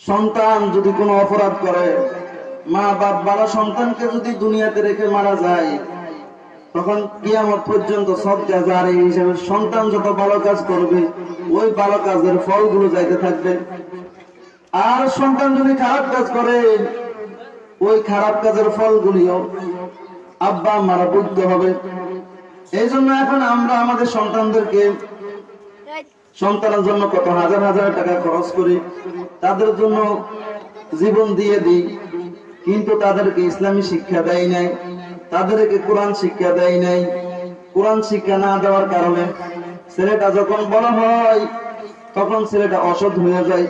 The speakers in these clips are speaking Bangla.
সন্তান যদি কোনো অপরাধ করে, মা বাপ ভালো সন্তানকে যদি দুনিয়াতে রেখে মারা যায়, তখন কিয়ামত পর্যন্ত সদকা জারি হিসেবে সন্তান যত ভালো কাজ করবে ওই ভালো কাজের ফলগুলো যাইতে থাকবে। আর সন্তান যদি খারাপ কাজ করে, ওই খারাপ কাজের ফলগুলিও আব্বা মারা ভুগতে হবে। এই জন্য এখন আমরা আমাদের সন্তানদেরকে, সন্তানের জন্য কত হাজার হাজার টাকা খরচ করি, তাদের জন্য জীবন দিয়ে দিই, কিন্তু তাদেরকে ইসলামী শিক্ষা দেয় নাই, তাদেরকে কোরআন শিক্ষা দেয় নাই। কোরআন শিক্ষা না দেওয়ার কারণে ছেলেটা যখন বড় হয় তখন ছেলেটা অসৎ হয়ে যায়।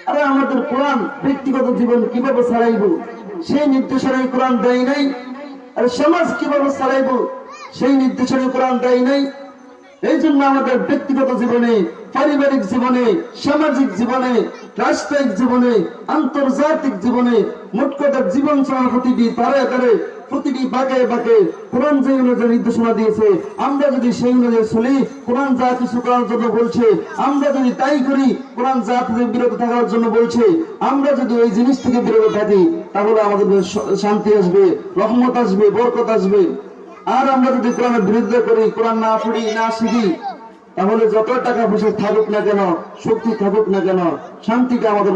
আরে আমাদের কোরআন ব্যক্তিগত জীবন কিভাবে চালাইব সেই নির্দেশনায় কোরআন দেয় নাই, আর সমাজ কিভাবে চালাইব সেই নির্দেশনায় কোরআন দেয় নাই। এই জন্য আমাদের ব্যক্তিগত জীবনে, পারিবারিক জীবনে, সামাজিক জীবনে, রাষ্ট্রিক জীবনে, আন্তর্জাতিক জীবনে, মোট কথা জীবন চালানোর প্রতিটি ধারে ধারে, প্রতিটি বাঁকে বাঁকে কোরআন যে অনুযায়ী নির্দেশনা দিয়েছে, আমরা যদি সেই অনুযায়ী চলি, কোরআন যা কিছু করার জন্য বলছে আমরা যদি তাই করি, কোরআন যা থেকে বিরত থাকার জন্য বলছে আমরা যদি ওই জিনিস থেকে বিরত থাকি, তাহলে আমাদের শান্তি আসবে, রহমত আসবে, বরকত আসবে। আর আমরা যদি কোরআনের বিরুদ্ধে করি, কোরআন না পড়ি, না শিখি, তাহলে যত টাকা পয়সা থাকুক না কেন, শক্তি থাকুক না কেন, শান্তিটা আমাদের